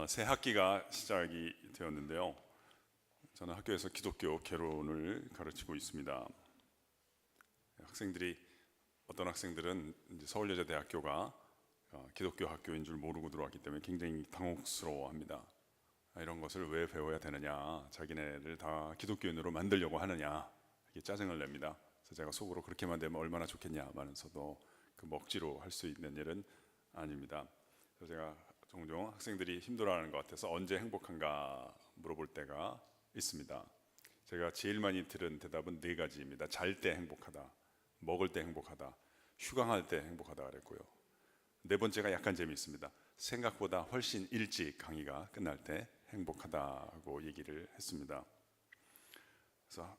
새 학기가 시작이 되었는데요. 저는 학교에서 기독교 개론을 가르치고 있습니다. 학생들이 어떤 학생들은 이제 서울여자대학교가 기독교 학교인 줄 모르고 들어왔기 때문에 굉장히 당혹스러워합니다. 이런 것을 왜 배워야 되느냐, 자기네를 다 기독교인으로 만들려고 하느냐, 이게 짜증을 냅니다. 그래서 제가 속으로 그렇게만 되면 얼마나 좋겠냐 하면서도 그 먹지로 할 수 있는 일은 아닙니다. 그래서 제가 종종 학생들이 힘들어하는 것 같아서 언제 행복한가 물어볼 때가 있습니다. 제가 제일 많이 들은 대답은 네 가지입니다. 잘 때 행복하다, 먹을 때 행복하다, 휴강할 때 행복하다 그랬고요. 네 번째가 약간 재미있습니다. 생각보다 훨씬 일찍 강의가 끝날 때 행복하다고 얘기를 했습니다. 그래서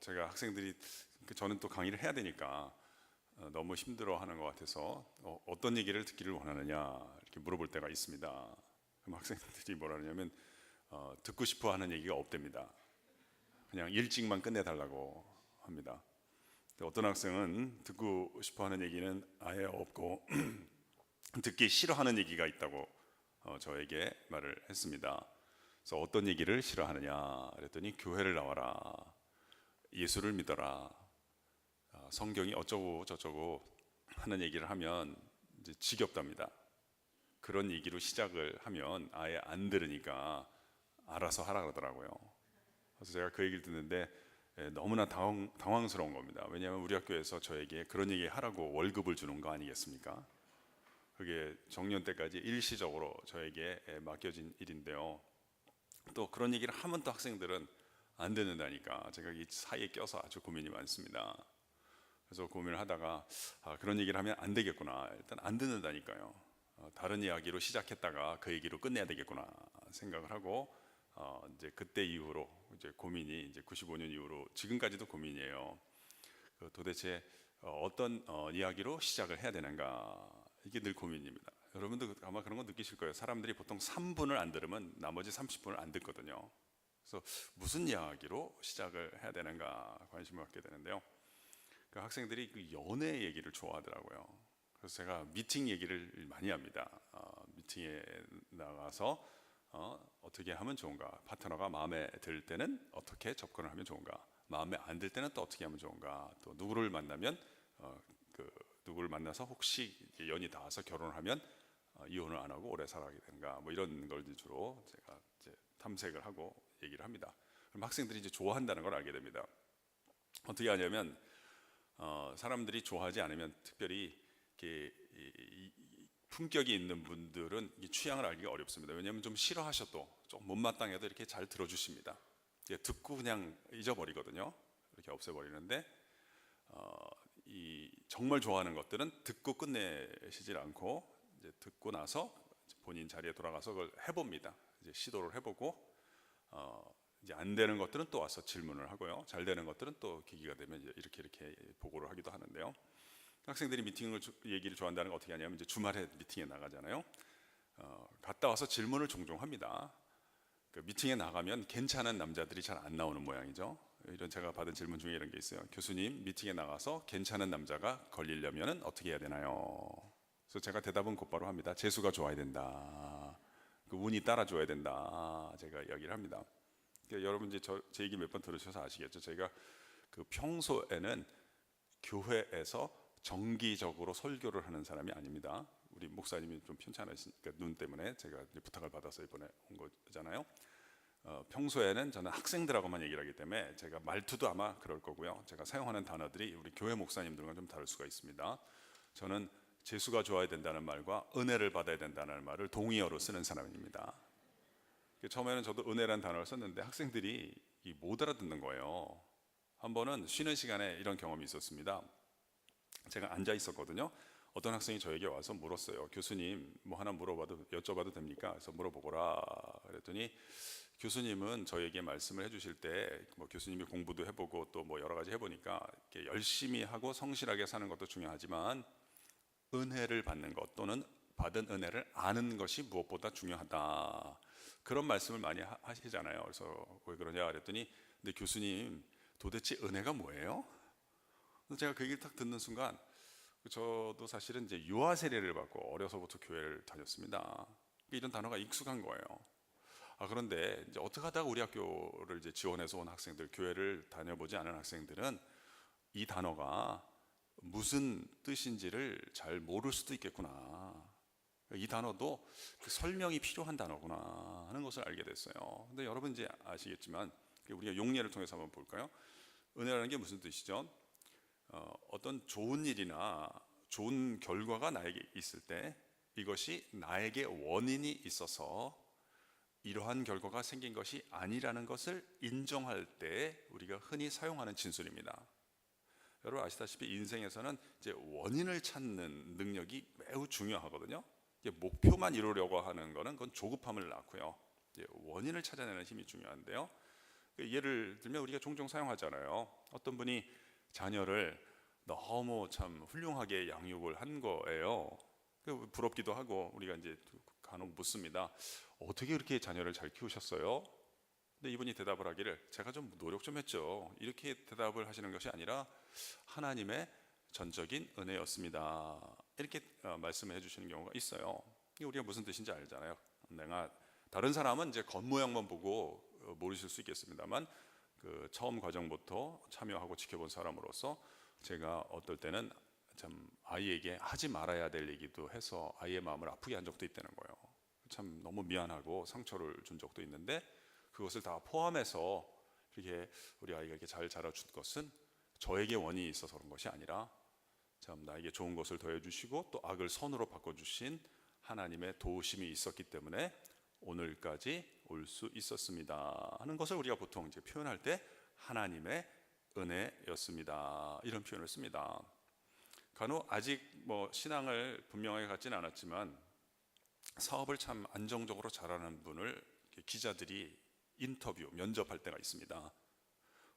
제가 학생들이 저는 또 강의를 해야 되니까 너무 힘들어하는 것 같아서 어떤 얘기를 듣기를 원하느냐 이렇게 물어볼 때가 있습니다. 그럼 학생들이 뭐라 하냐면 듣고 싶어 하는 얘기가 없답니다. 그냥 일찍만 끝내달라고 합니다. 어떤 학생은 듣고 싶어 하는 얘기는 아예 없고 듣기 싫어하는 얘기가 있다고 저에게 말을 했습니다. 그래서 어떤 얘기를 싫어하느냐 그랬더니 교회를 나와라, 예수를 믿어라, 성경이 어쩌고 저쩌고 하는 얘기를 하면 이제 지겹답니다. 그런 얘기로 시작을 하면 아예 안 들으니까 알아서 하라 그러더라고요. 그래서 제가 그 얘기를 듣는데 너무나 당황스러운 겁니다. 왜냐하면 우리 학교에서 저에게 그런 얘기 하라고 월급을 주는 거 아니겠습니까? 그게 정년 때까지 일시적으로 저에게 맡겨진 일인데요. 또 그런 얘기를 하면 또 학생들은 안 듣는다니까 제가 이 사이에 껴서 아주 고민이 많습니다. 그래서 고민을 하다가 그런 얘기를 하면 안 되겠구나. 일단 안 듣는다니까요. 다른 이야기로 시작했다가 그 얘기로 끝내야 되겠구나 생각을 하고 이제 그때 이후로 이제 고민이 이제 95년 이후로 지금까지도 고민이에요. 도대체 어떤 이야기로 시작을 해야 되는가, 이게 늘 고민입니다. 여러분도 아마 그런 거 느끼실 거예요. 사람들이 보통 3분을 안 들으면 나머지 30분을 안 듣거든요. 그래서 무슨 이야기로 시작을 해야 되는가 관심을 갖게 되는데요. 그 학생들이 그 연애 얘기를 좋아하더라고요. 그래서 제가 미팅 얘기를 많이 합니다. 미팅에 나가서 어떻게 하면 좋은가, 파트너가 마음에 들 때는 어떻게 접근을 하면 좋은가, 마음에 안 들 때는 또 어떻게 하면 좋은가, 또 누구를 만나면 누구를 만나서 혹시 연이 닿아서 결혼을 하면 이혼을 안 하고 오래 살아가게 되는가, 뭐 이런 걸 주로 제가 이제 탐색을 하고 얘기를 합니다. 그럼 학생들이 이제 좋아한다는 걸 알게 됩니다. 어떻게 하냐면 사람들이 좋아하지 않으면 특별히 이렇게 품격이 있는 분들은 이 취향을 알기가 어렵습니다. 왜냐하면 좀 싫어하셔도 좀 못마땅해도 이렇게 잘 들어주십니다. 듣고 그냥 잊어버리거든요. 이렇게 없애버리는데 이 정말 좋아하는 것들은 듣고 끝내시질 않고 이제 듣고 나서 본인 자리에 돌아가서 그걸 해봅니다. 이제 시도를 해보고 이제 안 되는 것들은 또 와서 질문을 하고요. 잘 되는 것들은 또 계기가 되면 이제 이렇게 보고를 하기도 하는데요. 학생들이 얘기를 좋아한다는 건 어떻게 하냐면 이제 주말에 미팅에 나가잖아요. 갔다 와서 질문을 종종 합니다. 그 미팅에 나가면 괜찮은 남자들이 잘 안 나오는 모양이죠. 이런 제가 받은 질문 중에 이런 게 있어요. 교수님, 미팅에 나가서 괜찮은 남자가 걸리려면 어떻게 해야 되나요? 그래서 제가 대답은 곧바로 합니다. 재수가 좋아야 된다. 그 운이 따라줘야 된다. 제가 이야기를 합니다. 그러니까 여러분 이제 제 얘기 몇 번 들으셔서 아시겠죠? 저희가 그 평소에는 교회에서 정기적으로 설교를 하는 사람이 아닙니다. 우리 목사님이 좀 편찮으시니까 눈 때문에 제가 부탁을 받아서 이번에 온 거잖아요. 평소에는 저는 학생들하고만 얘기를 하기 때문에 제가 말투도 아마 그럴 거고요. 제가 사용하는 단어들이 우리 교회 목사님들과 좀 다를 수가 있습니다. 저는 재수가 좋아야 된다는 말과 은혜를 받아야 된다는 말을 동의어로 쓰는 사람입니다. 처음에는 저도 은혜라는 단어를 썼는데 학생들이 못 알아듣는 거예요. 한 번은 쉬는 시간에 이런 경험이 있었습니다. 제가 앉아 있었거든요. 어떤 학생이 저에게 와서 물었어요. 교수님, 뭐 하나 여쭤봐도 됩니까? 그래서 물어보거라 그랬더니 교수님은 저에게 말씀을 해주실 때 뭐 교수님이 공부도 해보고 또 뭐 여러 가지 해보니까 이렇게 열심히 하고 성실하게 사는 것도 중요하지만 은혜를 받는 것 또는 받은 은혜를 아는 것이 무엇보다 중요하다, 그런 말씀을 많이 하시잖아요. 그래서 왜 그러냐 그랬더니 근데 교수님 도대체 은혜가 뭐예요? 제가 그 얘기를 딱 듣는 순간 저도 사실은 이제 유아 세례를 받고 어려서부터 교회를 다녔습니다. 이런 단어가 익숙한 거예요. 그런데 이제 어떻게 하다가 우리 학교를 이제 지원해서 온 학생들, 교회를 다녀보지 않은 학생들은 이 단어가 무슨 뜻인지를 잘 모를 수도 있겠구나. 이 단어도 그 설명이 필요한 단어구나 하는 것을 알게 됐어요. 근데 여러분 이제 아시겠지만 우리가 용례를 통해서 한번 볼까요? 은혜라는 게 무슨 뜻이죠? 어떤 좋은 일이나 좋은 결과가 나에게 있을 때 이것이 나에게 원인이 있어서 이러한 결과가 생긴 것이 아니라는 것을 인정할 때 우리가 흔히 사용하는 진술입니다. 여러분 아시다시피 인생에서는 이제 원인을 찾는 능력이 매우 중요하거든요. 목표만 이루려고 하는 것은 그건 조급함을 낳고요. 원인을 찾아내는 힘이 중요한데요. 예를 들면 우리가 종종 사용하잖아요. 어떤 분이 자녀를 너무 참 훌륭하게 양육을 한 거예요. 부럽기도 하고 우리가 이제 간혹 묻습니다. 어떻게 그렇게 자녀를 잘 키우셨어요? 근데 이분이 대답을 하기를 제가 좀 노력 좀 했죠. 이렇게 대답을 하시는 것이 아니라 하나님의 전적인 은혜였습니다. 이렇게 말씀해 주시는 경우가 있어요. 이게 우리가 무슨 뜻인지 알잖아요. 내가 다른 사람은 이제 겉모양만 보고 모르실 수 있겠습니다만 그 처음 과정부터 참여하고 지켜본 사람으로서 제가 어떨 때는 참 아이에게 하지 말아야 될 얘기도 해서 아이의 마음을 아프게 한 적도 있다는 거예요. 참 너무 미안하고 상처를 준 적도 있는데 그것을 다 포함해서 이렇게 우리 아이가 이렇게 잘 자라준 것은 저에게 원인이 있어서 그런 것이 아니라 참 나에게 좋은 것을 더해주시고 또 악을 선으로 바꿔주신 하나님의 도우심이 있었기 때문에 오늘까지 올 수 있었습니다 하는 것을 우리가 보통 이제 표현할 때 하나님의 은혜였습니다 이런 표현을 씁니다. 간혹 아직 뭐 신앙을 분명하게 갖지는 않았지만 사업을 참 안정적으로 잘하는 분을 기자들이 인터뷰, 면접할 때가 있습니다.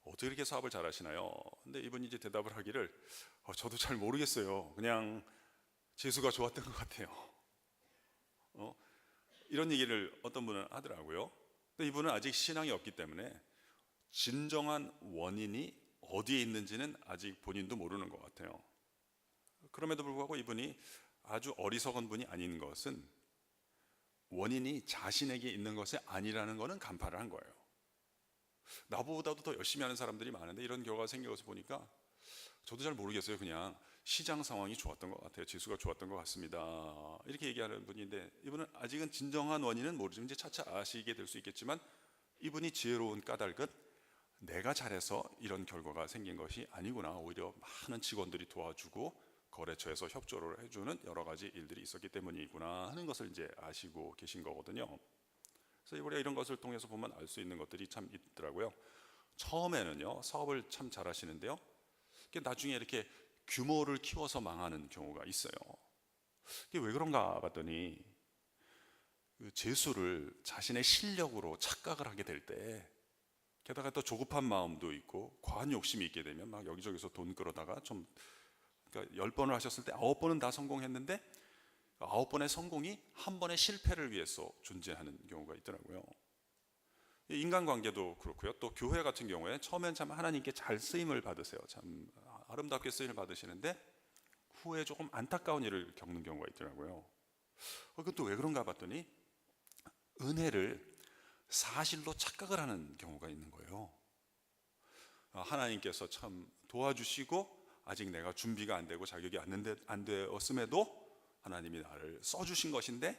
어떻게 이렇게 사업을 잘하시나요? 근데 이분이 이제 대답을 하기를 저도 잘 모르겠어요. 그냥 재수가 좋았던 것 같아요. 이런 얘기를 어떤 분은 하더라고요. 근데 이분은 아직 신앙이 없기 때문에 진정한 원인이 어디에 있는지는 아직 본인도 모르는 것 같아요. 그럼에도 불구하고 이분이 아주 어리석은 분이 아닌 것은 원인이 자신에게 있는 것이 아니라는 것은 간파를 한 거예요. 나보다도 더 열심히 하는 사람들이 많은데 이런 결과가 생긴 것을 보니까 저도 잘 모르겠어요. 그냥 시장 상황이 좋았던 것 같아요. 지수가 좋았던 것 같습니다. 이렇게 얘기하는 분인데 이분은 아직은 진정한 원인은 모르지만 이제 차차 아시게 될 수 있겠지만 이분이 지혜로운 까닭은 내가 잘해서 이런 결과가 생긴 것이 아니구나. 오히려 많은 직원들이 도와주고 거래처에서 협조를 해주는 여러 가지 일들이 있었기 때문이구나 하는 것을 이제 아시고 계신 거거든요. 그래서 우리가 이런 것을 통해서 보면 알 수 있는 것들이 참 있더라고요. 처음에는요 사업을 참 잘하시는데요. 나중에 이렇게 규모를 키워서 망하는 경우가 있어요. 이게 왜 그런가 봤더니 그 재수를 자신의 실력으로 착각을 하게 될 때 게다가 또 조급한 마음도 있고 과한 욕심이 있게 되면 막 여기저기서 돈 끌어다가 좀 그러니까 10번을 하셨을 때 9번은 다 성공했는데 9번의 성공이 한 번의 실패를 위해서 존재하는 경우가 있더라고요. 인간관계도 그렇고요. 또 교회 같은 경우에 처음엔 참 하나님께 잘 쓰임을 받으세요. 참 아름답게 쓰임을 받으시는데 후에 조금 안타까운 일을 겪는 경우가 있더라고요. 그것도 왜 그런가 봤더니 은혜를 사실로 착각을 하는 경우가 있는 거예요. 하나님께서 참 도와주시고 아직 내가 준비가 안 되고 자격이 안 되었음에도 하나님이 나를 써주신 것인데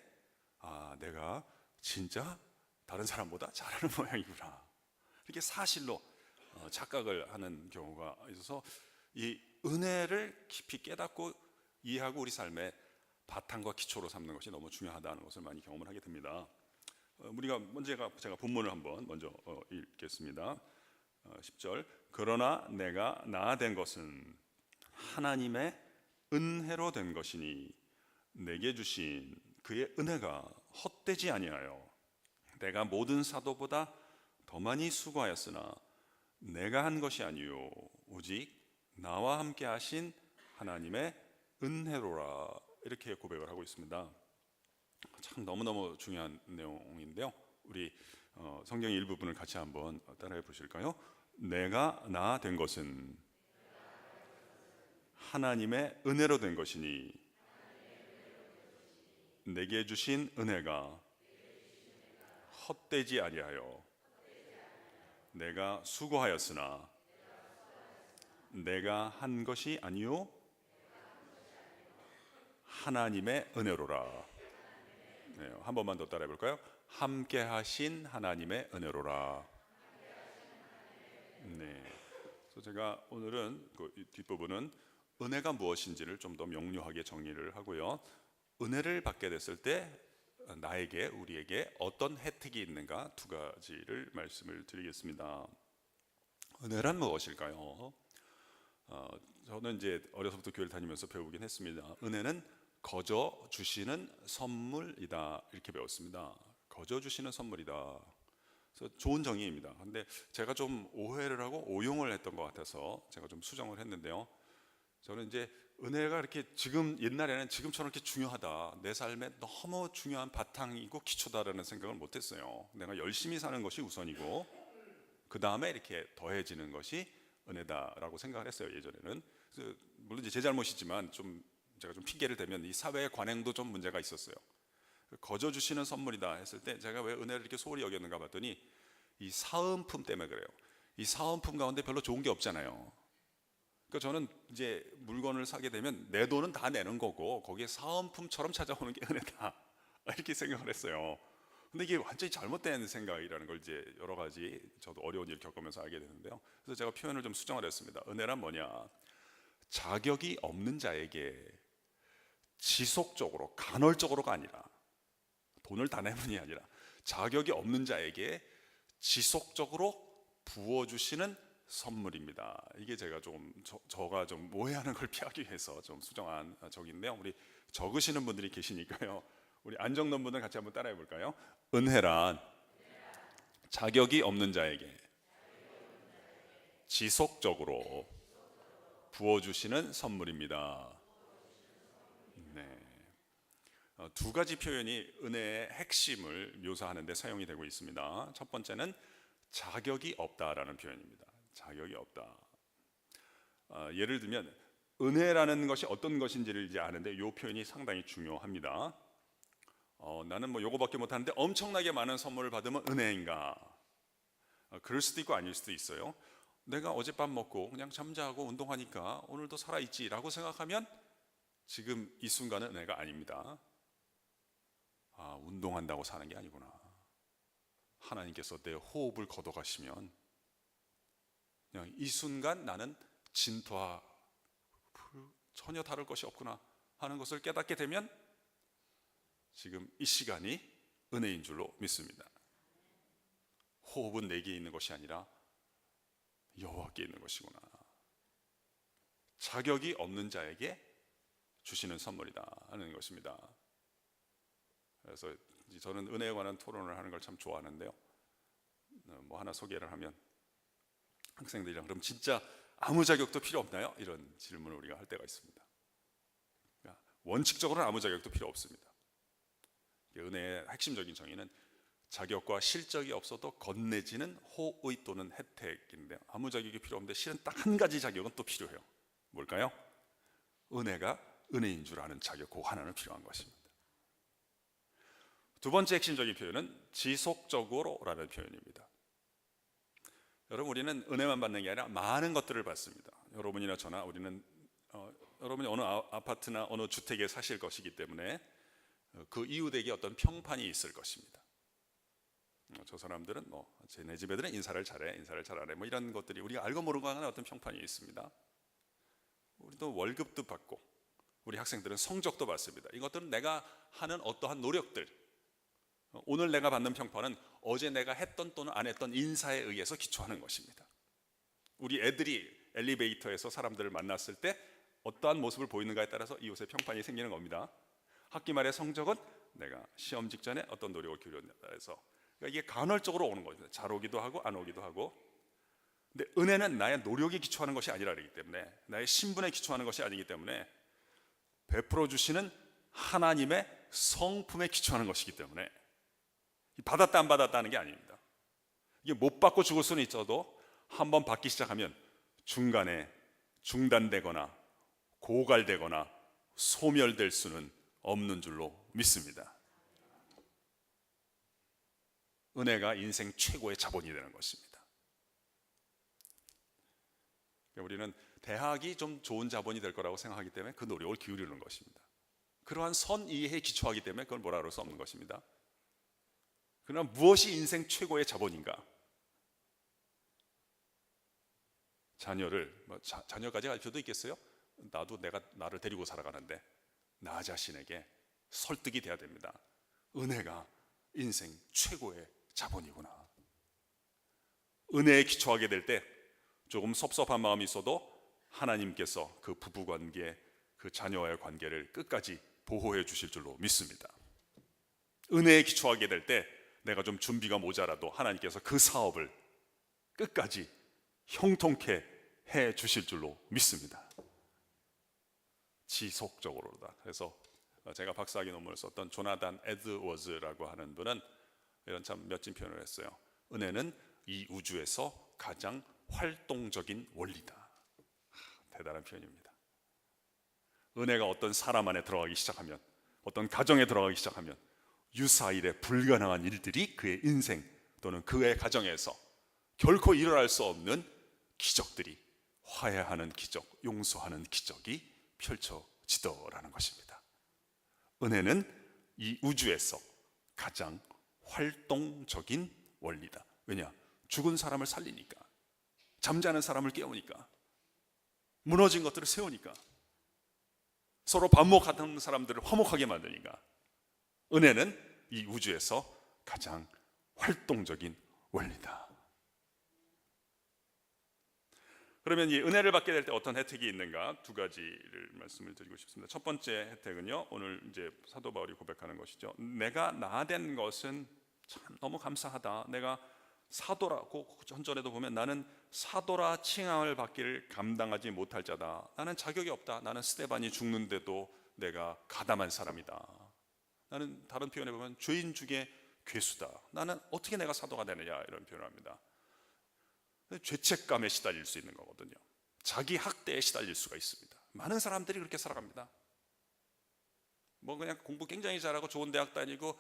내가 진짜 다른 사람보다 잘하는 모양이구나 이렇게 사실로 착각을 하는 경우가 있어서 이 은혜를 깊이 깨닫고 이해하고 우리 삶의 바탕과 기초로 삼는 것이 너무 중요하다는 것을 많이 경험을 하게 됩니다. 우리가 제가 본문을 한번 먼저 읽겠습니다. 10절 그러나 내가 나 된 것은 하나님의 은혜로 된 것이니 내게 주신 그의 은혜가 헛되지 아니하여 내가 모든 사도보다 더 많이 수고하였으나 내가 한 것이 아니요 오직 나와 함께 하신 하나님의 은혜로라 이렇게 고백을 하고 있습니다. 참 너무너무 중요한 내용인데요. 우리 성경 일부분을 같이 한번 따라해 보실까요? 내가 나 된 것은 하나님의 은혜로 된 것이니 내게 주신 은혜가 헛되지 아니하여 내가 수고하였으나 내가 한 것이 아니요 하나님의 은혜로라. 네, 한 번만 더 따라해 볼까요? 함께 하신 하나님의 은혜로라. 네. 그래서 제가 오늘은 그 뒷부분은 은혜가 무엇인지를 좀 더 명료하게 정리를 하고요. 은혜를 받게 됐을 때 나에게, 우리에게 어떤 혜택이 있는가 두 가지를 말씀을 드리겠습니다. 은혜란 무엇일까요? 저는 이제 어려서부터 교회를 다니면서 배우긴 했습니다. 은혜는 거저 주시는 선물이다, 이렇게 배웠습니다. 거저 주시는 선물이다. 그래서 좋은 정의입니다. 근데 제가 좀 오해를 하고 오용을 했던 것 같아서 제가 좀 수정을 했는데요. 저는 이제 은혜가 이렇게 지금 옛날에는 지금처럼 이렇게 중요하다, 내 삶에 너무 중요한 바탕이고 기초다라는 생각을 못했어요. 내가 열심히 사는 것이 우선이고 그 다음에 이렇게 더해지는 것이 은혜다라고 생각을 했어요, 예전에는. 그래서 물론 이제 제 잘못이지만 제가 좀 핑계를 대면 이 사회의 관행도 좀 문제가 있었어요. 거저 주시는 선물이다 했을 때 제가 왜 은혜를 이렇게 소홀히 여겼는가 봤더니 이 사은품 때문에 그래요. 이 사은품 가운데 별로 좋은 게 없잖아요. 그러니까 저는 이제 물건을 사게 되면 내 돈은 다 내는 거고 거기에 사은품처럼 찾아오는 게 은혜다, 이렇게 생각을 했어요. 근데 이게 완전히 잘못된 생각이라는 걸 이제 여러 가지 저도 어려운 일을 겪으면서 알게 되는데요. 그래서 제가 표현을 좀 수정을 했습니다. 은혜란 뭐냐? 자격이 없는 자에게 지속적으로, 간헐적으로가 아니라, 돈을 다 내면이 아니라 자격이 없는 자에게 지속적으로 부어주시는 선물입니다. 이게 제가 저가 좀 오해하는 걸 피하기 위해서 좀 수정한 적인데요. 우리 적으시는 분들이 계시니까요. 우리 안 적는 분들 같이 한번 따라해 볼까요? 은혜란 자격이 없는 자에게 지속적으로 부어주시는 선물입니다. 네. 두 가지 표현이 은혜의 핵심을 묘사하는 데 사용이 되고 있습니다. 첫 번째는 자격이 없다라는 표현입니다. 자격이 없다. 예를 들면 은혜라는 것이 어떤 것인지를 이제 아는데 이 표현이 상당히 중요합니다. 나는 뭐 요거밖에 못하는데 엄청나게 많은 선물을 받으면 은혜인가? 그럴 수도 있고 아닐 수도 있어요. 내가 어젯밤 먹고 그냥 잠자고 운동하니까 오늘도 살아있지라고 생각하면 지금 이 순간은 은혜가 아닙니다. 운동한다고 사는 게 아니구나. 하나님께서 내 호흡을 걷어가시면 그냥 이 순간 나는 진토와 전혀 다를 것이 없구나 하는 것을 깨닫게 되면 지금 이 시간이 은혜인 줄로 믿습니다. 호흡은 내게 있는 것이 아니라 여호와께 있는 것이구나. 자격이 없는 자에게 주시는 선물이다 하는 것입니다. 그래서 저는 은혜에 관한 토론을 하는 걸 참 좋아하는데요. 뭐 하나 소개를 하면 학생들이랑 그럼 진짜 아무 자격도 필요 없나요? 이런 질문을 우리가 할 때가 있습니다. 그러니까 원칙적으로는 아무 자격도 필요 없습니다. 은혜의 핵심적인 정의는 자격과 실적이 없어도 건네지는 호의 또는 혜택인데, 아무 자격이 필요 없는데 실은 딱 한 가지 자격은 또 필요해요. 뭘까요? 은혜가 은혜인 줄 아는 자격, 그 하나는 필요한 것입니다. 두 번째 핵심적인 표현은 지속적으로라는 표현입니다. 여러분, 우리는 은혜만 받는 게 아니라 많은 것들을 받습니다. 여러분이나 저나 우리는 여러분이 어느 아파트나 어느 주택에 사실 것이기 때문에 그 이웃에게 어떤 평판이 있을 것입니다. 저 사람들은 내 집 애들은 인사를 잘해, 인사를 잘 안 해, 뭐 이런 것들이 우리가 알고 모르고 하는 어떤 평판이 있습니다. 우리도 월급도 받고 우리 학생들은 성적도 받습니다. 이것들은 내가 하는 어떠한 노력들, 오늘 내가 받는 평판은 어제 내가 했던 또는 안 했던 인사에 의해서 기초하는 것입니다. 우리 애들이 엘리베이터에서 사람들을 만났을 때 어떠한 모습을 보이는가에 따라서 이웃의 평판이 생기는 겁니다. 학기 말의 성적은 내가 시험 직전에 어떤 노력을 기울였냐에 해서, 그러니까 이게 간헐적으로 오는 겁니다. 잘 오기도 하고 안 오기도 하고. 근데 은혜는 나의 노력에 기초하는 것이 아니라 그렇기 때문에, 나의 신분에 기초하는 것이 아니기 때문에, 베풀어 주시는 하나님의 성품에 기초하는 것이기 때문에 받았다 안 받았다 하는 게 아닙니다. 이게 못 받고 죽을 수는 있어도 한번 받기 시작하면 중간에 중단되거나 고갈되거나 소멸될 수는 없는 줄로 믿습니다. 은혜가 인생 최고의 자본이 되는 것입니다. 우리는 대학이 좀 좋은 자본이 될 거라고 생각하기 때문에 그 노력을 기울이는 것입니다. 그러한 선이해에 기초하기 때문에 그걸 뭐라 그럴 수 없는 것입니다. 그러나 무엇이 인생 최고의 자본인가? 자녀를 자녀까지 갈 필요도 있겠어요? 나도 내가 나를 데리고 살아가는데 나 자신에게 설득이 돼야 됩니다. 은혜가 인생 최고의 자본이구나. 은혜에 기초하게 될 때 조금 섭섭한 마음이 있어도 하나님께서 그 부부관계, 그 자녀와의 관계를 끝까지 보호해 주실 줄로 믿습니다. 은혜에 기초하게 될 때 내가 좀 준비가 모자라도 하나님께서 그 사업을 끝까지 형통케 해 주실 줄로 믿습니다. 지속적으로다. 그래서 제가 박사학위 논문을 썼던 조나단 에드워즈라고 하는 분은 이런 참 멋진 표현을 했어요. 은혜는 이 우주에서 가장 활동적인 원리다. 대단한 표현입니다. 은혜가 어떤 사람 안에 들어가기 시작하면, 어떤 가정에 들어가기 시작하면 유사일에 불가능한 일들이 그의 인생 또는 그의 가정에서 결코 일어날 수 없는 기적들이, 화해하는 기적, 용서하는 기적이 펼쳐지더라는 것입니다. 은혜는 이 우주에서 가장 활동적인 원리다. 왜냐? 죽은 사람을 살리니까, 잠자는 사람을 깨우니까, 무너진 것들을 세우니까, 서로 반목하던 사람들을 화목하게 만드니까. 은혜는 이 우주에서 가장 활동적인 원리다. 그러면 이 은혜를 받게 될 때 어떤 혜택이 있는가? 두 가지를 말씀을 드리고 싶습니다. 첫 번째 혜택은요, 오늘 이제 사도 바울이 고백하는 것이죠. 내가 나 된 것은 참 너무 감사하다. 내가 사도라고 전절에도 보면 나는 사도라 칭함을 받기를 감당하지 못할 자다. 나는 자격이 없다. 나는 스데반이 죽는데도 내가 가담한 사람이다. 나는 다른 표현에 보면 죄인 중에 괴수다. 나는 어떻게 내가 사도가 되느냐, 이런 표현을 합니다. 죄책감에 시달릴 수 있는 거거든요. 자기 학대에 시달릴 수가 있습니다. 많은 사람들이 그렇게 살아갑니다. 뭐 그냥 공부 굉장히 잘하고 좋은 대학 다니고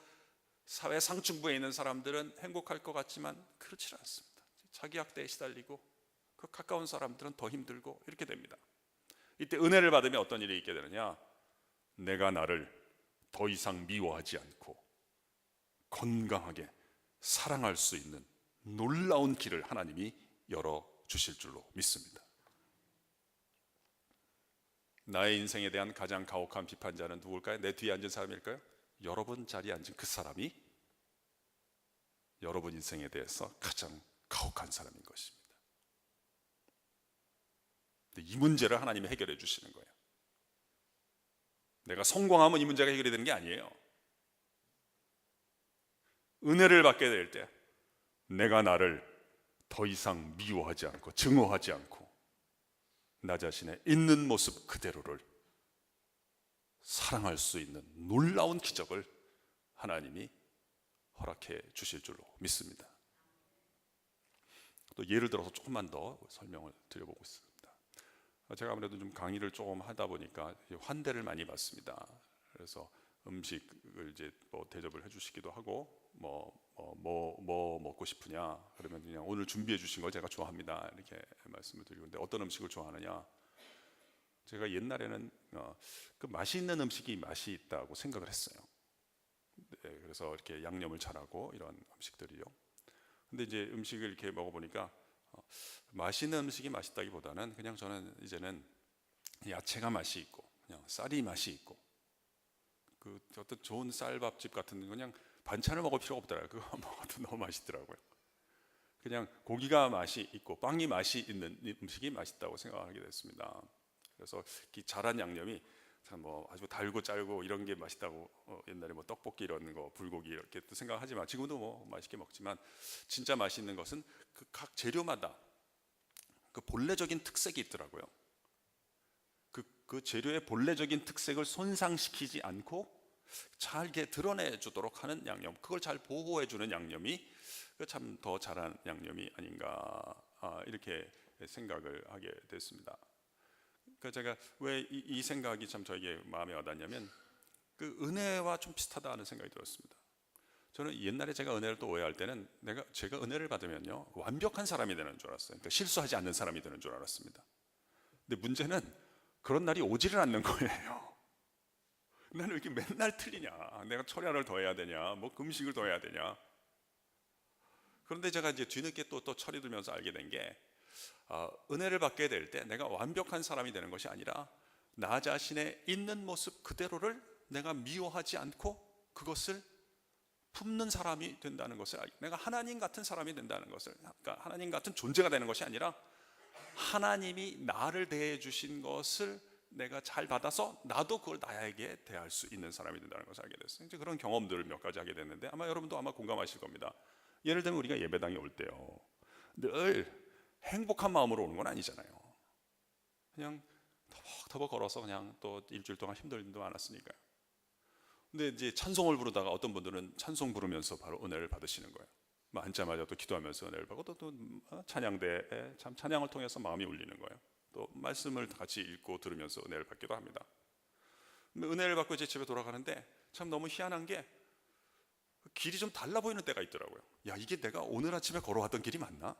사회 상층부에 있는 사람들은 행복할 것 같지만 그렇지 않습니다. 자기 학대에 시달리고 그 가까운 사람들은 더 힘들고 이렇게 됩니다. 이때 은혜를 받으면 어떤 일이 있게 되느냐? 내가 나를 더 이상 미워하지 않고 건강하게 사랑할 수 있는 놀라운 길을 하나님이 열어주실 줄로 믿습니다. 나의 인생에 대한 가장 가혹한 비판자는 누굴까요? 내 뒤에 앉은 사람일까요? 여러분 자리에 앉은 그 사람이 여러분 인생에 대해서 가장 가혹한 사람인 것입니다. 이 문제를 하나님이 해결해 주시는 거예요. 내가 성공하면 이 문제가 해결이 되는 게 아니에요. 은혜를 받게 될 때 내가 나를 더 이상 미워하지 않고 증오하지 않고 나 자신의 있는 모습 그대로를 사랑할 수 있는 놀라운 기적을 하나님이 허락해 주실 줄로 믿습니다. 또 예를 들어서 조금만 더 설명을 드려보고 있습니다. 제가 아무래도 좀 강의를 조금 하다 보니까 환대를 많이 받습니다. 그래서 음식을 이제 뭐 대접을 해주시기도 하고 뭐 먹고 싶으냐 그러면 그냥 오늘 준비해 주신 걸 제가 좋아합니다 이렇게 말씀을 드리고, 근데 어떤 음식을 좋아하느냐, 제가 옛날에는 그 맛있는 음식이 맛이 있다고 생각을 했어요. 네, 그래서 이렇게 양념을 잘하고 이런 음식들이요. 근데 이제 음식을 이렇게 먹어보니까 맛있는 음식이 맛있다기보다는 그냥 저는 이제는 야채가 맛이 있고 그냥 쌀이 맛이 있고 그 어떤 좋은 쌀밥집 같은 그냥 반찬을 먹을 필요가 없더라고요. 그거 먹어도 너무 맛있더라고요. 그냥 고기가 맛이 있고 빵이 맛이 있는 음식이 맛있다고 생각하게 됐습니다. 그래서 이 잘한 양념이 참 뭐 아주 달고 짤고 이런 게 맛있다고 옛날에 뭐 떡볶이 이런 거 불고기 이렇게 또 생각하지만 지금도 뭐 맛있게 먹지만 진짜 맛있는 것은 그 각 재료마다 그 본래적인 특색이 있더라고요. 그 재료의 본래적인 특색을 손상시키지 않고 잘 이렇게 드러내주도록 하는 양념, 그걸 잘 보호해주는 양념이 참 더 잘한 양념이 아닌가 이렇게 생각을 하게 됐습니다. 그러니까 제가 왜 이 생각이 참 저에게 마음에 와닿냐면 그 은혜와 좀 비슷하다는 생각이 들었습니다. 저는 옛날에 제가 은혜를 또 오해할 때는 제가 은혜를 받으면요 완벽한 사람이 되는 줄 알았어요. 그러니까 실수하지 않는 사람이 되는 줄 알았습니다. 근데 문제는 그런 날이 오지를 않는 거예요. 나는 왜 이렇게 맨날 틀리냐? 내가 철야를 더 해야 되냐? 뭐 금식을 더 해야 되냐? 그런데 제가 이제 뒤늦게 또 철이 들면서 알게 된 게 은혜를 받게 될 때 내가 완벽한 사람이 되는 것이 아니라 나 자신의 있는 모습 그대로를 내가 미워하지 않고 그것을 품는 사람이 된다는 것을, 내가 하나님 같은 사람이 된다는 것을, 그러니까 하나님 같은 존재가 되는 것이 아니라 하나님이 나를 대해 주신 것을 내가 잘 받아서 나도 그걸 나에게 대할 수 있는 사람이 된다는 것을 알게 됐어요. 이제 그런 경험들을 몇 가지 하게 됐는데 아마 여러분도 아마 공감하실 겁니다. 예를 들면 우리가 예배당에 올 때요 늘 행복한 마음으로 오는 건 아니잖아요. 그냥 터벅터벅 걸어서 그냥 또 일주일 동안 힘든 일도 많았으니까요. 근데 이제 찬송을 부르다가 어떤 분들은 찬송 부르면서 바로 은혜를 받으시는 거예요. 앉자마자 또 기도하면서 은혜를 받고 또 찬양대에 참 찬양을 통해서 마음이 울리는 거예요. 또 말씀을 같이 읽고 들으면서 은혜를 받기도 합니다. 은혜를 받고 이제 집에 돌아가는데 참 너무 희한한 게 길이 좀 달라 보이는 때가 있더라고요. 야, 이게 내가 오늘 아침에 걸어왔던 길이 맞나?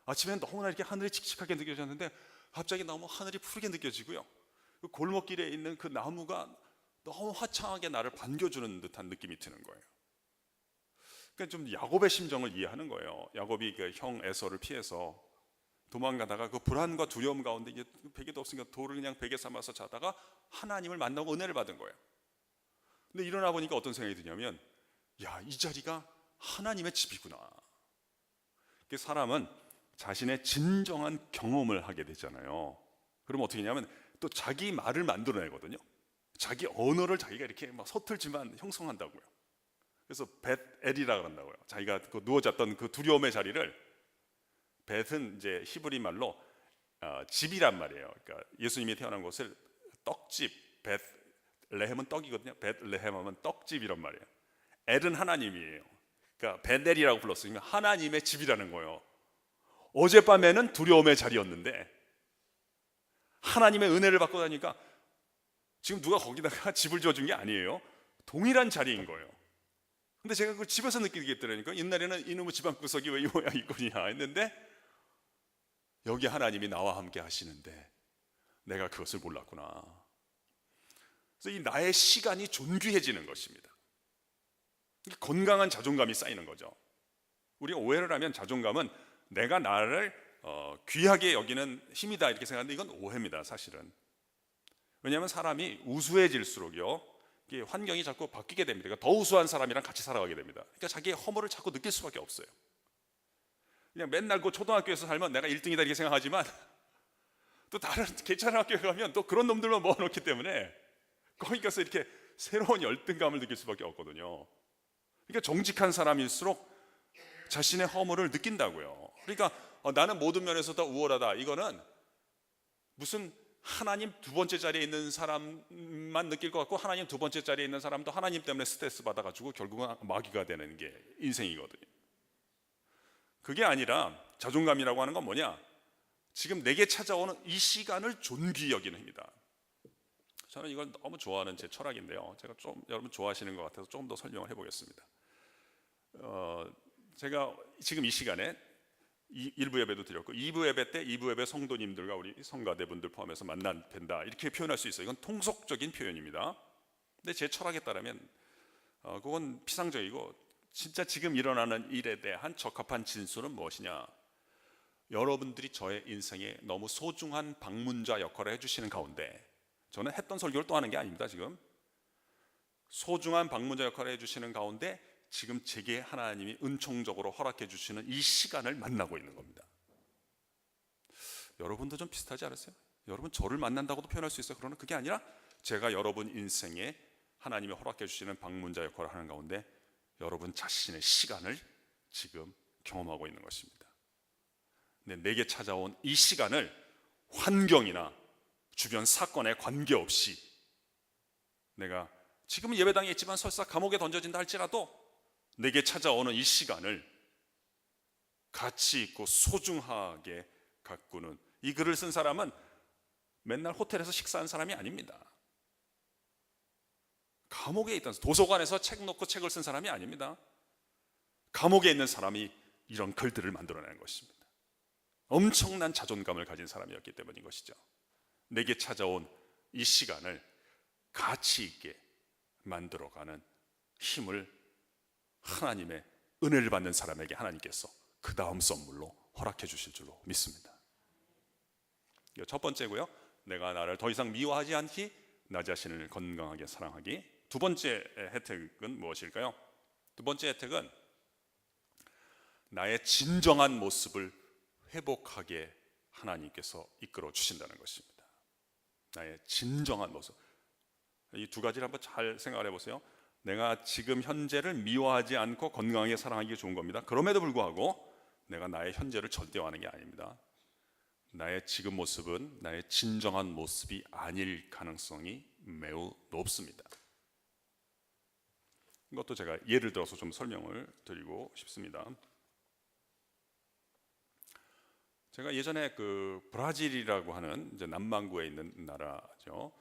아침엔 너무나 이렇게 하늘이 칙칙하게 느껴졌는데 갑자기 너무 하늘이 푸르게 느껴지고요. 그 골목길에 있는 그 나무가 너무 화창하게 나를 반겨주는 듯한 느낌이 드는 거예요. 그러니까 좀 야곱의 심정을 이해하는 거예요. 야곱이 그 형 에서를 피해서 도망가다가 그 불안과 두려움 가운데 이제 베개도 없으니까 돌을 그냥 베개 삼아서 자다가 하나님을 만나고 은혜를 받은 거예요. 근데 일어나 보니까 어떤 생각이 드냐면, 야, 이 자리가 하나님의 집이구나. 사람은 자신의 진정한 경험을 하게 되잖아요. 그러면 어떻게 하냐면 또 자기 말을 만들어내거든요. 자기 언어를 자기가 이렇게 막 서툴지만 형성한다고요. 그래서 벳엘이라 그런다고요. 자기가 그 누워잤던 그 두려움의 자리를, 벳은 이제 히브리 말로 집이란 말이에요. 그러니까 예수님이 태어난 곳을 떡집, 벳레헴은 떡이거든요. 벳레헴 하면 떡집 이란 말이에요. 엘은 하나님이에요. 그러니까 벳엘이라고 불렀으면 하나님의 집이라는 거예요. 어젯밤에는 두려움의 자리였는데 하나님의 은혜를 받고 나니까 지금 누가 거기다가 집을 지어준 게 아니에요. 동일한 자리인 거예요. 근데 제가 그 집에서 느끼겠더라니까. 옛날에는 이놈의 집안 구석이 왜 이 모양이거냐 했는데 여기 하나님이 나와 함께 하시는데 내가 그것을 몰랐구나. 그래서 이 나의 시간이 존귀해지는 것입니다. 건강한 자존감이 쌓이는 거죠. 우리가 오해를 하면 자존감은 내가 나를 귀하게 여기는 힘이다 이렇게 생각하는데 이건 오해입니다, 사실은. 왜냐하면 사람이 우수해질수록요 환경이 자꾸 바뀌게 됩니다. 그러니까 더 우수한 사람이랑 같이 살아가게 됩니다. 그러니까 자기의 허물을 자꾸 느낄 수밖에 없어요. 그냥 맨날 그 초등학교에서 살면 내가 1등이다 이렇게 생각하지만 또 다른 괜찮은 학교에 가면 또 그런 놈들만 모아놓기 때문에 거기 가서 이렇게 새로운 열등감을 느낄 수밖에 없거든요. 그러니까 정직한 사람일수록 자신의 허물을 느낀다고요. 그러니까 나는 모든 면에서 다 우월하다, 이거는 무슨 하나님 두 번째 자리에 있는 사람만 느낄 것 같고 하나님 두 번째 자리에 있는 사람도 하나님 때문에 스트레스 받아가지고 결국은 마귀가 되는 게 인생이거든요. 그게 아니라 자존감이라고 하는 건 뭐냐, 지금 내게 찾아오는 이 시간을 존귀히 여기는 힘이다. 저는 이걸 너무 좋아하는 제 철학인데요, 제가 좀 여러분 좋아하시는 것 같아서 조금 더 설명을 해보겠습니다. 제가 지금 이 시간에 1부 예배도 드렸고 2부 예배 때 2부 예배 성도님들과 우리 성가대분들 포함해서 만난다 이렇게 표현할 수 있어요. 이건 통속적인 표현입니다. 근데 제 철학에 따르면 그건 피상적이고 진짜 지금 일어나는 일에 대한 적합한 진술은 무엇이냐, 여러분들이 저의 인생에 너무 소중한 방문자 역할을 해주시는 가운데, 저는 했던 설교를 또 하는 게 아닙니다. 지금 소중한 방문자 역할을 해주시는 가운데 지금 제게 하나님이 은총적으로 허락해 주시는 이 시간을 만나고 있는 겁니다. 여러분도 좀 비슷하지 않으세요? 여러분 저를 만난다고도 표현할 수 있어요. 그러나 그게 아니라 제가 여러분 인생에 하나님이 허락해 주시는 방문자 역할을 하는 가운데 여러분 자신의 시간을 지금 경험하고 있는 것입니다. 근데 내게 찾아온 이 시간을 환경이나 주변 사건에 관계없이, 내가 지금은 예배당에 있지만 설사 감옥에 던져진다 할지라도 내게 찾아오는 이 시간을 가치 있고 소중하게 가꾸는, 이 글을 쓴 사람은 맨날 호텔에서 식사한 사람이 아닙니다. 감옥에 있던 도서관에서 책 놓고 책을 쓴 사람이 아닙니다. 감옥에 있는 사람이 이런 글들을 만들어내는 것입니다. 엄청난 자존감을 가진 사람이었기 때문인 것이죠. 내게 찾아온 이 시간을 가치 있게 만들어가는 힘을 하나님의 은혜를 받는 사람에게 하나님께서 그 다음 선물로 허락해 주실 줄로 믿습니다. 이거 첫 번째고요. 내가 나를 더 이상 미워하지 않기, 나 자신을 건강하게 사랑하기. 두 번째 혜택은 무엇일까요? 두 번째 혜택은 나의 진정한 모습을 회복하게 하나님께서 이끌어 주신다는 것입니다. 나의 진정한 모습. 이 두 가지를 한번 잘 생각해 보세요. 내가 지금 현재를 미워하지 않고 건강하게 사랑하기 좋은 겁니다. 그럼에도 불구하고 내가 나의 현재를 절대화하는 게 아닙니다. 나의 지금 모습은 나의 진정한 모습이 아닐 가능성이 매우 높습니다. 이것도 제가 예를 들어서 좀 설명을 드리고 싶습니다. 제가 예전에 그 브라질이라고 하는 이제 남반구에 있는 나라죠.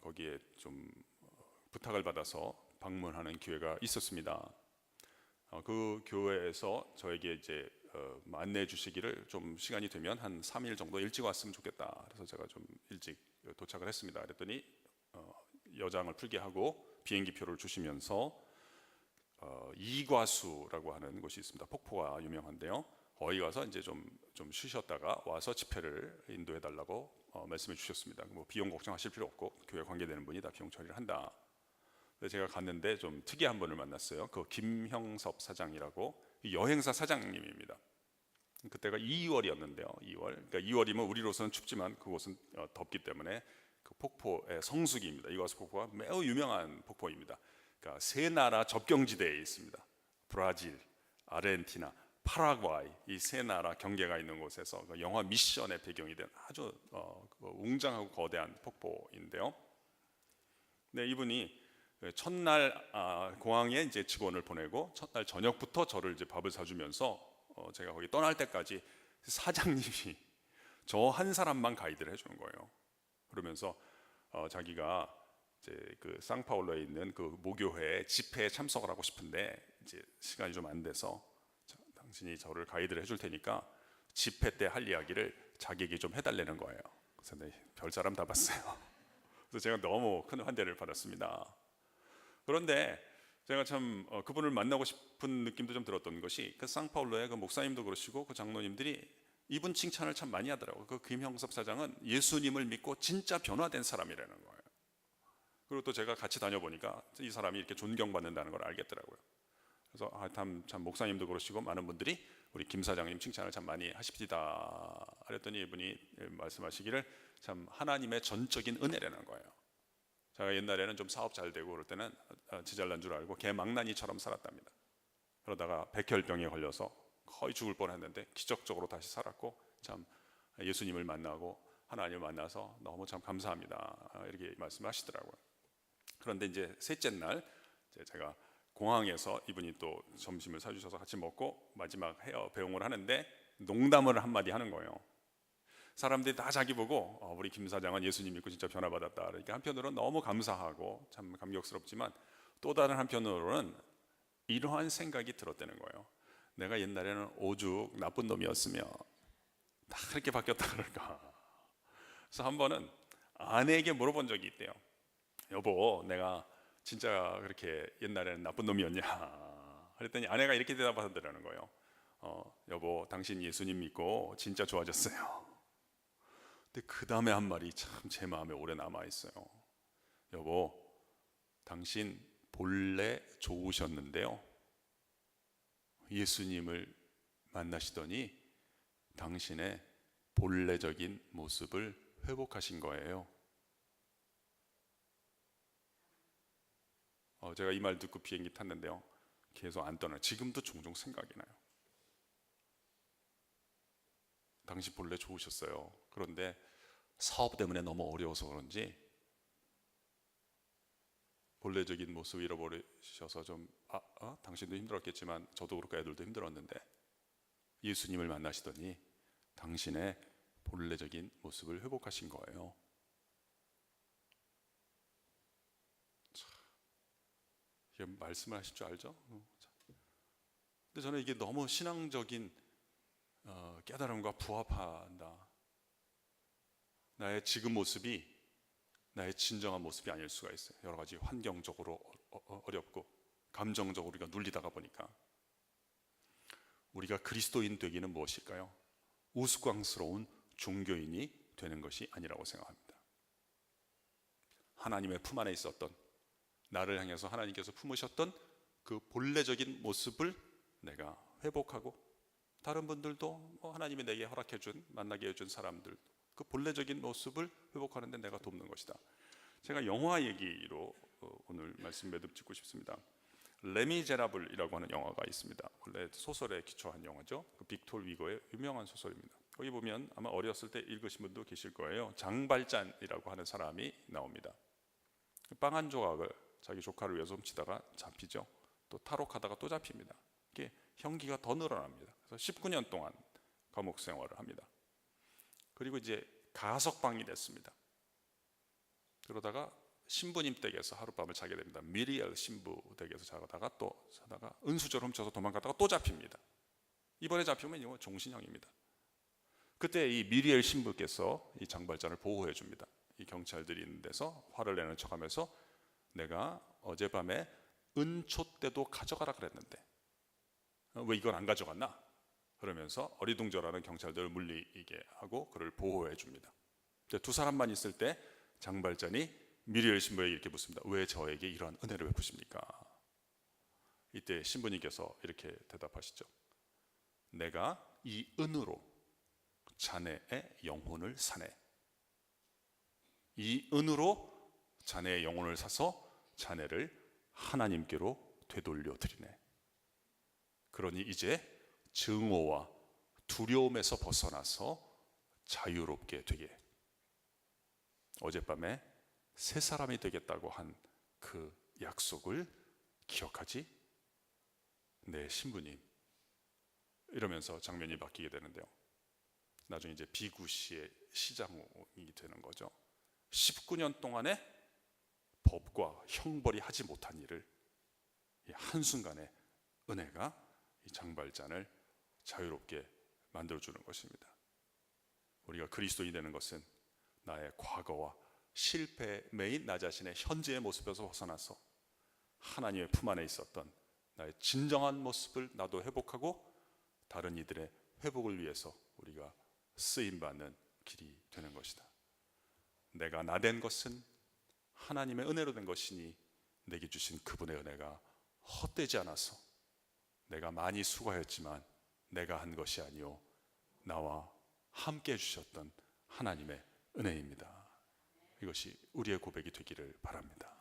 거기에 좀 부탁을 받아서 방문하는 기회가 있었습니다. 그 교회에서 저에게 이제 안내해 주시기를 좀 시간이 되면 한 3일 정도 일찍 왔으면 좋겠다. 그래서 제가 좀 일찍 도착을 했습니다. 그랬더니 여장을 풀게 하고 비행기 표를 주시면서 이과수라고 하는 곳이 있습니다. 폭포가 유명한데요. 거기 가서 이제 좀 쉬셨다가 와서 집회를 인도해 달라고 말씀해 주셨습니다. 뭐 비용 걱정하실 필요 없고 교회 관계되는 분이 다 비용 처리를 한다. 근데 제가 갔는데 좀 특이한 분을 만났어요. 그 김형섭 사장이라고 여행사 사장님입니다. 그때가 2월이었는데요. 2월. 그러니까 2월이면 우리로서는 춥지만 그곳은 덥기 때문에 그 폭포의 성수기입니다. 이과수 폭포가 매우 유명한 폭포입니다. 그러니까 세 나라 접경지대에 있습니다. 브라질, 아르헨티나, 파라과이 이 세 나라 경계가 있는 곳에서 영화 미션의 배경이 된 아주 웅장하고 거대한 폭포인데요. 네, 이분이 첫날 공항에 이제 직원을 보내고 첫날 저녁부터 저를 이제 밥을 사주면서 제가 거기 떠날 때까지 사장님이 저 한 사람만 가이드를 해주는 거예요. 그러면서 자기가 이제 그 상파울로에 있는 그 모교회 집회에 참석을 하고 싶은데 이제 시간이 좀 안 돼서 당신이 저를 가이드를 해줄 테니까 집회 때 할 이야기를 자기에게 좀 해달라는 거예요. 그래서 네, 별 사람 다 봤어요. 그래서 제가 너무 큰 환대를 받았습니다. 그런데 제가 참 그분을 만나고 싶은 느낌도 좀 들었던 것이 그 상파울로의 그 목사님도 그러시고 그 장로님들이 이분 칭찬을 참 많이 하더라고요. 그 김형섭 사장은 예수님을 믿고 진짜 변화된 사람이라는 거예요. 그리고 또 제가 같이 다녀보니까 이 사람이 이렇게 존경받는다는 걸 알겠더라고요. 그래서 참 목사님도 그러시고 많은 분들이 우리 김 사장님 칭찬을 참 많이 하십니다. 그랬더니 이분이 말씀하시기를 참 하나님의 전적인 은혜라는 거예요. 제가 옛날에는 좀 사업 잘 되고 그럴 때는 지잘난 줄 알고 개망나니처럼 살았답니다. 그러다가 백혈병에 걸려서 거의 죽을 뻔했는데 기적적으로 다시 살았고 참 예수님을 만나고 하나님을 만나서 너무 참 감사합니다. 이렇게 말씀하시더라고요. 그런데 이제 셋째 날 제가 공항에서 이분이 또 점심을 사주셔서 같이 먹고 마지막 헤어 배웅을 하는데 농담을 한마디 하는 거예요. 사람들이 다 자기 보고 우리 김 사장은 예수님 믿고 진짜 변화받았다. 그러니까 한편으로는 너무 감사하고 참 감격스럽지만 또 다른 한편으로는 이러한 생각이 들었다는 거예요. 내가 옛날에는 오죽 나쁜 놈이었으면 다 그렇게 바뀌었다 그럴까. 그래서 한 번은 아내에게 물어본 적이 있대요. 여보, 내가 진짜 그렇게 옛날에는 나쁜 놈이었냐? 그랬더니 아내가 이렇게 대답하더라는 거예요. 여보, 당신 예수님 믿고 진짜 좋아졌어요. 근데 그 다음에 한 말이 참 제 마음에 오래 남아 있어요. 여보, 당신 본래 좋으셨는데요. 예수님을 만나시더니 당신의 본래적인 모습을 회복하신 거예요. 제가 이 말 듣고 비행기 탔는데요. 계속 안 떠나요. 지금도 종종 생각이 나요. 당시 본래 좋으셨어요. 그런데 사업 때문에 너무 어려워서 그런지 본래적인 모습 잃어버리셔서 좀 당신도 힘들었겠지만 저도 그렇고 애들도 힘들었는데 예수님을 만나시더니 당신의 본래적인 모습을 회복하신 거예요. 이게 말씀을 하실 줄 알죠? 근데 저는 이게 너무 신앙적인 깨달음과 부합한다. 나의 지금 모습이 나의 진정한 모습이 아닐 수가 있어요. 여러 가지 환경적으로 어렵고 감정적으로 우리가 눌리다가 보니까. 우리가 그리스도인 되기는 무엇일까요? 우스꽝스러운 종교인이 되는 것이 아니라고 생각합니다. 하나님의 품 안에 있었던, 나를 향해서 하나님께서 품으셨던 그 본래적인 모습을 내가 회복하고, 다른 분들도 하나님이 내게 허락해준, 만나게 해준 사람들 그 본래적인 모습을 회복하는 데 내가 돕는 것이다. 제가 영화 얘기로 오늘 말씀 매듭짓고 싶습니다. 레미제라블이라고 하는 영화가 있습니다. 원래 소설에 기초한 영화죠. 그 빅톨 위거의 유명한 소설입니다. 거기 보면 아마 어렸을 때 읽으신 분도 계실 거예요. 장발잔이라고 하는 사람이 나옵니다. 빵 한 조각을 자기 조카를 위해서 훔치다가 잡히죠. 또 탈옥하다가 또 잡힙니다. 이게 형기가 더 늘어납니다. 그래서 19년 동안 감옥 생활을 합니다. 그리고 이제 가석방이 됐습니다. 그러다가 신부님 댁에서 하룻밤을 자게 됩니다. 미리엘 신부 댁에서 자다가 은수저를 훔쳐서 도망가다가 또 잡힙니다. 이번에 잡히면 이거 종신형입니다. 그때 이 미리엘 신부께서 이 장발잔을 보호해 줍니다. 이 경찰들이 있는 데서 화를 내는 척하면서 내가 어젯밤에 은촛대도 가져가라 그랬는데 왜 이걸 안 가져갔나? 그러면서 어리둥절하는 경찰들을 물리게 하고 그를 보호해 줍니다. 두 사람만 있을 때 장발잔이 미리엘 신부에게 이렇게 묻습니다. 왜 저에게 이러한 은혜를 베푸십니까? 이때 신부님께서 이렇게 대답하시죠. 내가 이 은으로 자네의 영혼을 사네. 이 은으로 자네의 영혼을 사서 자네를 하나님께로 되돌려 드리네. 그러니 이제 증오와 두려움에서 벗어나서 자유롭게 되게. 어젯밤에 새 사람이 되겠다고 한 그 약속을 기억하지? 네, 신부님. 이러면서 장면이 바뀌게 되는데요. 나중에 이제 비구시의 시장이 되는 거죠. 19년 동안에 법과 형벌이 하지 못한 일을 이 한순간에 은혜가 이 장발잔을 자유롭게 만들어주는 것입니다. 우리가 그리스도인이 되는 것은 나의 과거와 실패에 매인 나 자신의 현재의 모습에서 벗어나서 하나님의 품 안에 있었던 나의 진정한 모습을 나도 회복하고 다른 이들의 회복을 위해서 우리가 쓰임받는 길이 되는 것이다. 내가 나된 것은 하나님의 은혜로 된 것이니 내게 주신 그분의 은혜가 헛되지 않아서 내가 많이 수고하였지만 내가 한 것이 아니요 나와 함께 해주셨던 하나님의 은혜입니다. 이것이 우리의 고백이 되기를 바랍니다.